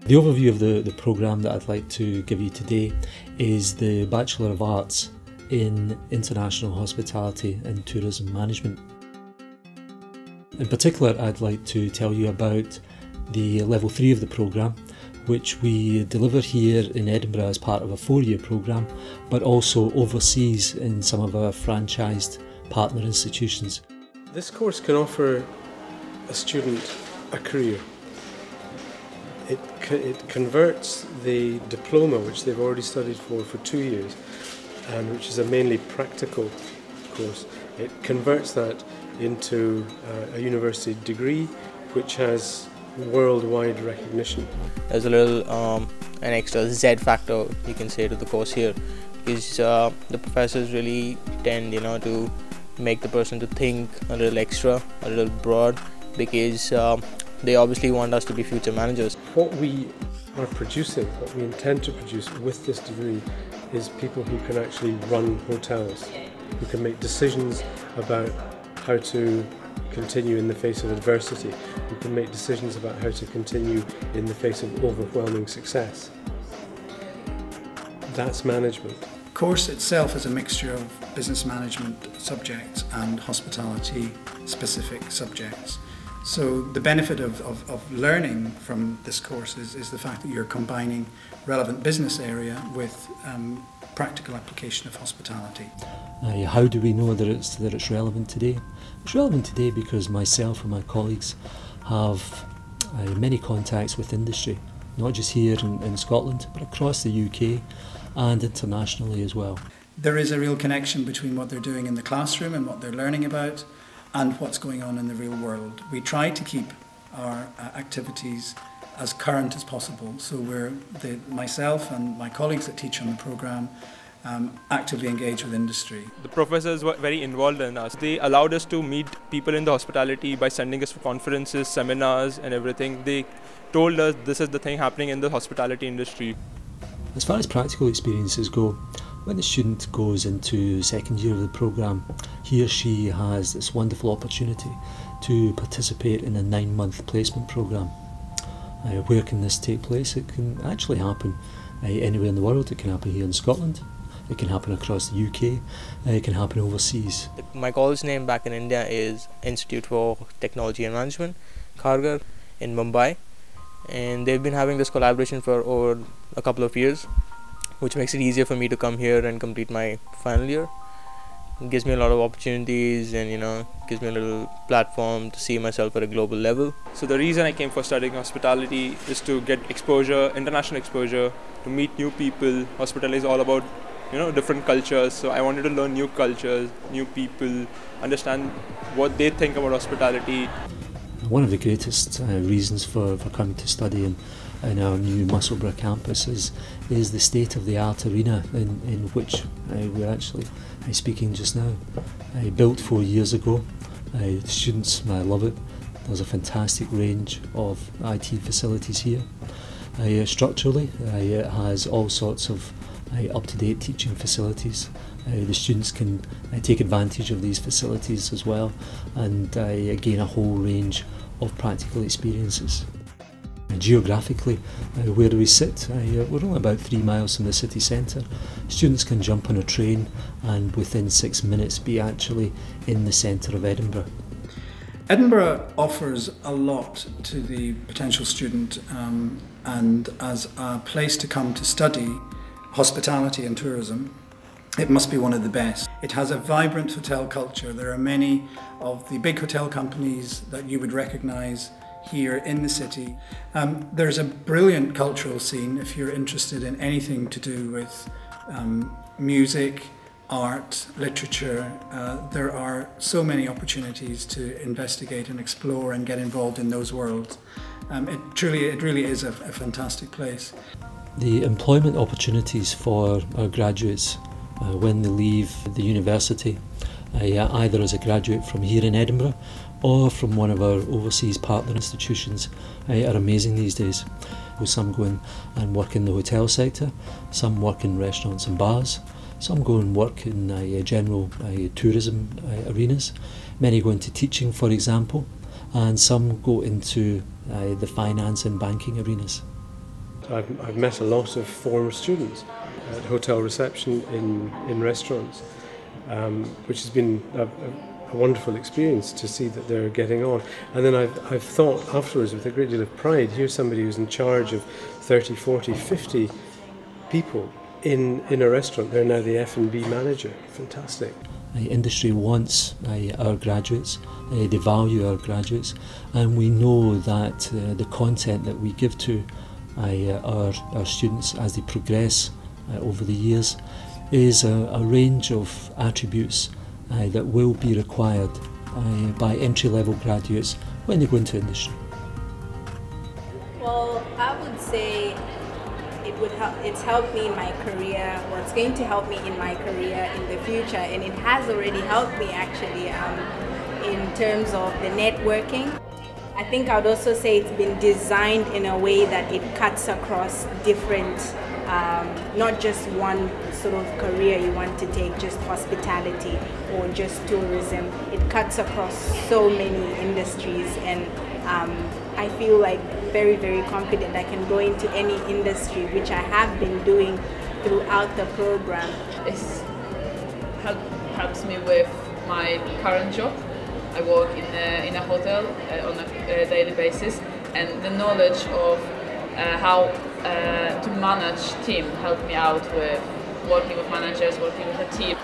The overview of the programme that I'd like to give you today is the Bachelor of Arts in International Hospitality and Tourism Management. In particular, I'd like to tell you about the Level 3 of the programme, which we deliver here in Edinburgh as part of a 4-year programme, but also overseas in some of our franchised partner institutions. This course can offer a student a career. It converts the diploma, which they've already studied for 2 years, and which is a mainly practical course. It converts that into a university degree, which has worldwide recognition. There's a little an extra Z factor, you can say, to the course here, because the professors really tend, to make the person to think a little extra, a little broad, because they obviously want us to be future managers. What we are producing, what we intend to produce with this degree, is people who can actually run hotels, who can make decisions about how to continue in the face of adversity, who can make decisions about how to continue in the face of overwhelming success. That's management. The course itself is a mixture of business management subjects and hospitality specific subjects. So the benefit of learning from this course is the fact that you're combining relevant business area with practical application of hospitality. How do we know that it's relevant today? It's relevant today because myself and my colleagues have many contacts with industry, not just here in Scotland, but across the UK and internationally as well. There is a real connection between what they're doing in the classroom and what they're learning about and what's going on in the real world. We try to keep our activities as current as possible, so myself and my colleagues that teach on the programme actively engage with industry. The professors were very involved in us. They allowed us to meet people in the hospitality by sending us for conferences, seminars and everything. They told us this is the thing happening in the hospitality industry. As far as practical experiences go, when the student goes into second year of the programme, he or she has this wonderful opportunity to participate in a 9-month placement programme. Where can this take place? It can actually happen anywhere in the world. It can happen here in Scotland, it can happen across the UK, it can happen overseas. My college name back in India is Institute for Technology and Management, Kharghar, in Mumbai, and they've been having this collaboration for over a couple of years, which makes it easier for me to come here and complete my final year. It gives me a lot of opportunities and gives me a little platform to see myself at a global level. So the reason I came for studying hospitality is to get exposure, international exposure, to meet new people. Hospitality is all about different cultures, so I wanted to learn new cultures, new people, understand what they think about hospitality. One of the greatest reasons for coming to study in our new Musselburgh campus is the state-of-the-art arena in which we're actually speaking just now. Built 4 years ago, the students love it. There's a fantastic range of IT facilities here. Structurally, it has all sorts of up-to-date teaching facilities. The students can take advantage of these facilities as well and gain a whole range of practical experiences. Geographically, where do we sit? We're only about 3 miles from the city centre. Students can jump on a train and within 6 minutes be actually in the centre of Edinburgh. Edinburgh offers a lot to the potential student and as a place to come to study hospitality and tourism, it must be one of the best. It has a vibrant hotel culture. There are many of the big hotel companies that you would recognise here in the city. There's a brilliant cultural scene if you're interested in anything to do with music, art, literature. There are so many opportunities to investigate and explore and get involved in those worlds. It really is a fantastic place. The employment opportunities for our graduates when they leave the university, either as a graduate from here in Edinburgh or from one of our overseas partner institutions, are amazing these days. Some go in and work in the hotel sector, some work in restaurants and bars, some go and work in general tourism arenas, many go into teaching, for example, and some go into the finance and banking arenas. I've met a lot of former students at hotel reception in restaurants, which has been a wonderful experience to see that they're getting on. And then I've thought afterwards with a great deal of pride, here's somebody who's in charge of 30, 40, 50 people in a restaurant. They're now the F&B manager. Fantastic. Industry wants our graduates, they value our graduates, and we know that the content that we give to our students as they progress over the years is a range of attributes that will be required by entry-level graduates when they go into industry. Well, I would say it's helped me in my career, or it's going to help me in my career in the future, and it has already helped me actually in terms of the networking. I think I would also say it's been designed in a way that it cuts across different, not just one sort of career you want to take, just hospitality or just tourism. It cuts across so many industries, and I feel like very, very confident I can go into any industry, which I have been doing throughout the program. It helps me with my current job. I work in a hotel on a daily basis, and the knowledge of how to manage team helped me out with working with managers, working with a team.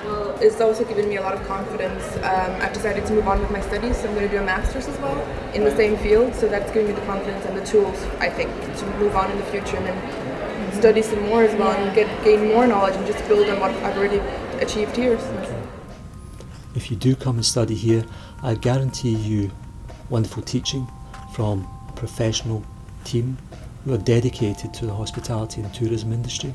Well, it's also given me a lot of confidence. I've decided to move on with my studies, so I'm going to do a master's as well in the same field, so that's giving me the confidence and the tools, I think, to move on in the future and then study some more as well and gain more knowledge and just build on what I've already achieved here. If you do come and study here, I guarantee you wonderful teaching from a professional team who are dedicated to the hospitality and tourism industry.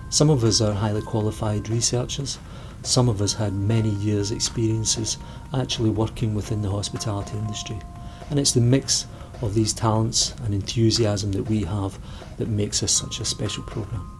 Some of us are highly qualified researchers, some of us had many years' experiences actually working within the hospitality industry, and it's the mix of these talents and enthusiasm that we have that makes us such a special programme.